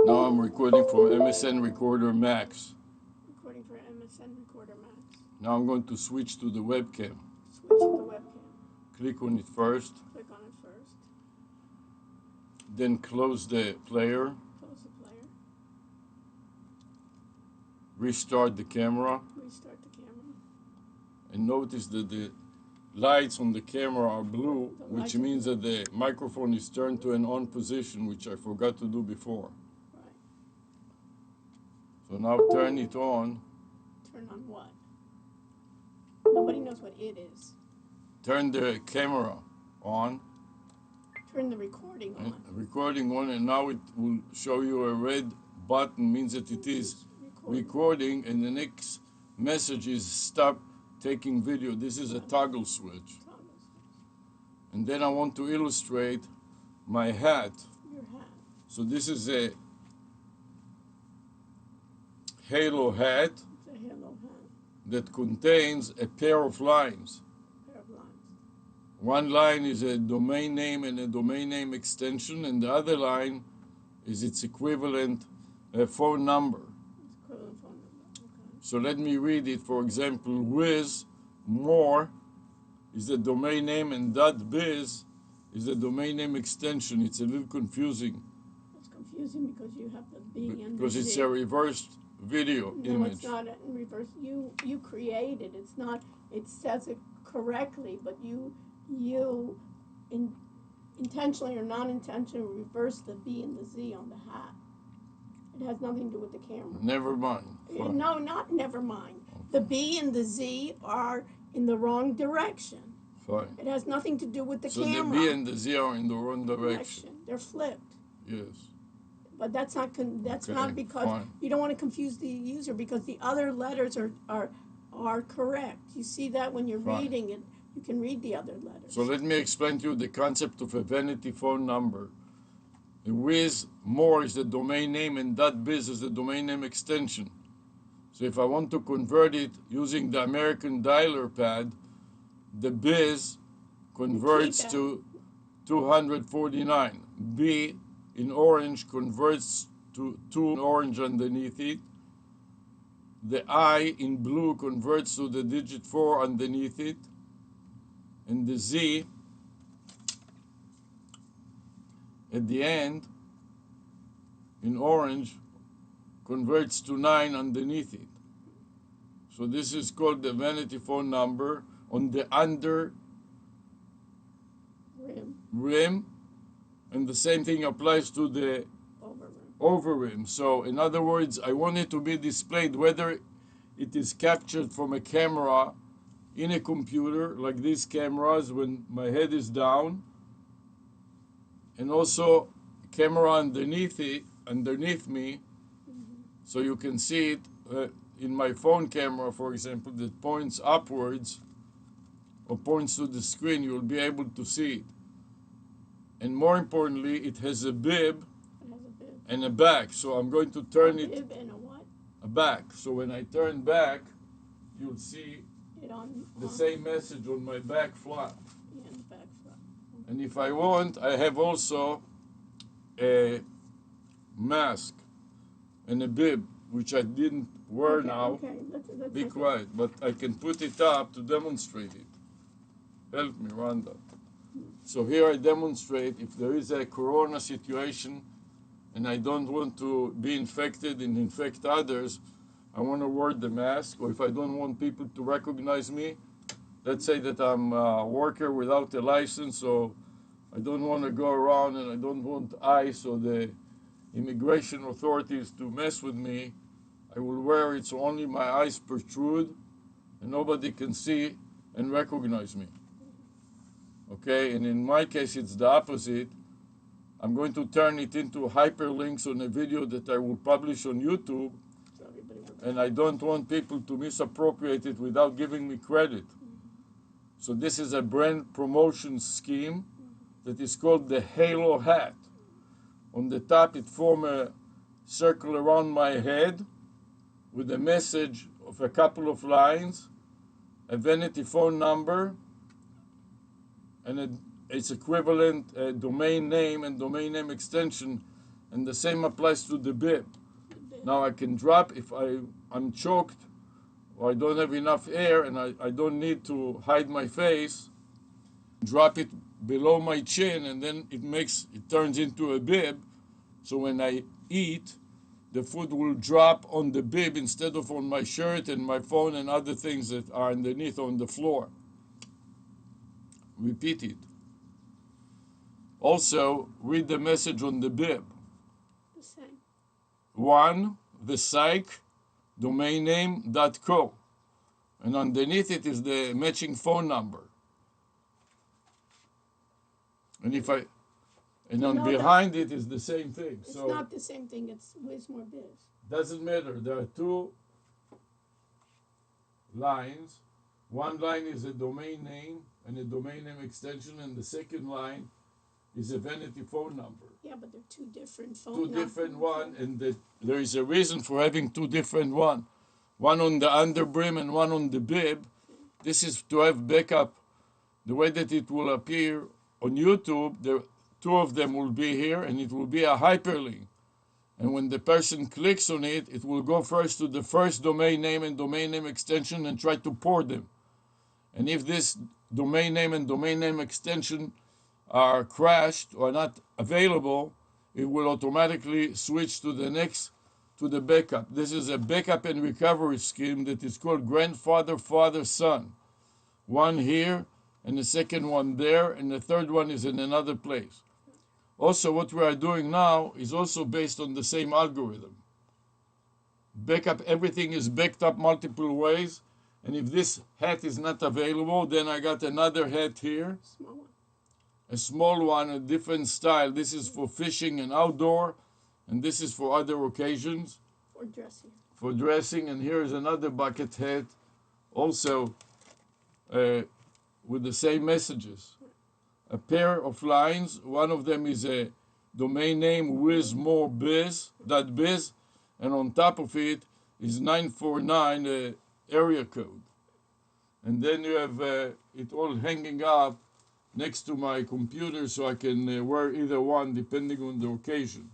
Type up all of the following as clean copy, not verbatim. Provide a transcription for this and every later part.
Now I'm recording from MSN Recorder Max. Recording for MSN Recorder Max. Now I'm going to switch to the webcam. Switch to the webcam. Click on it first. Click on it first. Then close the player. Close the player. Restart the camera. Restart the camera. And notice that the lights on the camera are blue, which means that the microphone is turned to an on position, which I forgot to do before. Right. So now turn it on. Turn on what? Nobody knows what it is. Turn the camera on. Turn the recording on. Recording on, and now it will show you a red button, means that it is recording, and the next message is stop taking video. This is a toggle switch. And then I want to illustrate my hat. Your hat. So this is a halo hat. It's a halo hat. That contains a pair of lines. Pair of lines. One line is a domain name and a domain name extension, and the other line is its equivalent phone number. It's equivalent phone number. Okay. So let me read it. For example, whiz more is the domain name, and .biz is the domain name extension. It's a little confusing. It's confusing because you have the B and the Z. Because it's a reversed video image. No, it's not in reverse. You created. It's not. It says it correctly, but you intentionally or non-intentionally reverse the B and the Z on the hat. It has nothing to do with the camera. Never mind. Fine. No, not never mind. The B and the Z are in the wrong direction. Fine. It has nothing to do with the camera. So the B and the Z are in the wrong direction. They're flipped. Yes. But that's not not because fine. You don't want to confuse the user, because the other letters are correct. You see that when you're fine. reading it, you can read the other letters. So let me explain to you the concept of a vanity phone number. Whiz more is the domain name, and .biz is the domain name extension. So if I want to convert it using the American dialer pad, the biz converts to 249. B in orange converts to 2 in orange underneath it. The I in blue converts to the digit 4 underneath it. And the Z at the end in orange converts to 9 underneath it. So this is called the vanity phone number on the under rim, and the same thing applies to the over rim. So in other words, I want it to be displayed whether it is captured from a camera in a computer, like these cameras when my head is down, and also camera underneath me, so you can see it in my phone camera, for example, that points upwards or points to the screen. You'll be able to see it. And more importantly, it has a bib and a back. So I'm going to turn it. A bib and a what? A back. So when I turn back, you'll see the same message on my back flap. Yeah, the back flap. Okay. And if I want, I have also a mask and a bib, which I didn't wear now. Okay. Let's be quiet, but I can put it up to demonstrate it. Help me, Rhonda. So here I demonstrate if there is a corona situation and I don't want to be infected and infect others, I want to wear the mask. Or if I don't want people to recognize me, let's say that I'm a worker without a license, so I don't want to go around and I don't want ICE or the immigration authorities to mess with me, I will wear it so only my eyes protrude and nobody can see and recognize me. Okay, and in my case it's the opposite. I'm going to turn it into hyperlinks on a video that I will publish on YouTube, and I don't want people to misappropriate it without giving me credit. So this is a brand promotion scheme that is called the Halo hat. On the top it forms a circle around my head with a message of a couple of lines, a vanity phone number, and its equivalent domain name and domain name extension, And the same applies to the bib. Now I can drop if I'm choked or I don't have enough air and I don't need to hide my face, drop it below my chin, and then it turns into a bib. So when I eat, the food will drop on the bib instead of on my shirt and my phone and other things that are underneath on the floor. Repeat it. Also, read the message on the bib. The same. 1, the psych domain name .co. And underneath it is the matching phone number. And behind it is the same thing. It's not the same thing, it's Wismore Biz. Doesn't matter. There are two lines. One line is a domain name and a domain name extension, and the second line is a vanity phone number. Yeah, but they're two different phone numbers. Two different one, and there is a reason for having two different one. One on the underbrim and one on the bib. This is to have backup. The way that it will appear on YouTube, the two of them will be here, and it will be a hyperlink. And when the person clicks on it, it will go first to the first domain name and domain name extension and try to port them. And if this domain name and domain name extension are crashed or not available, it will automatically switch to the next, to the backup. This is a backup and recovery scheme that is called grandfather, father, son. One here, and the second one there, and the third one is in another place. Also, what we are doing now is also based on the same algorithm. Backup, everything is backed up multiple ways, and if this hat is not available, then I got another hat here. Small one. A small one, a different style. This is for fishing and outdoor, and this is for other occasions. For dressing. For dressing, and here is another bucket hat, also with the same messages. A pair of lines, one of them is a domain name wismorebiz.biz, and on top of it is 949 area code. And then you have it all hanging up next to my computer so I can wear either one depending on the occasion.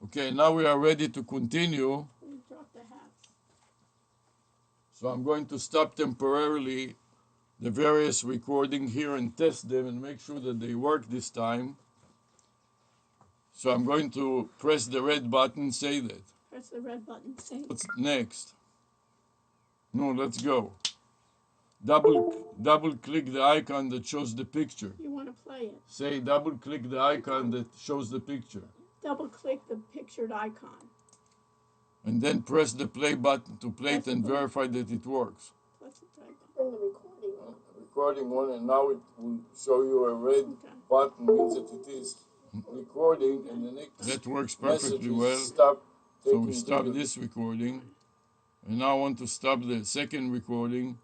Okay, now we are ready to continue. We dropped the hats. So I'm going to stop temporarily the various recording here and test them and make sure that they work this time. So I'm going to press the red button, say that. Press the red button, say it. What's next? No, let's go. Double click the icon that shows the picture. You want to play it. Say double click the icon that shows the picture. Double click the pictured icon. And then press the play button to play it and verify that it works. Press the play button. Bring the recording on. Recording one, and now it will show you a red button, means that it is recording, and the next that works perfectly well. So we stop this recording, and now I want to stop the second recording.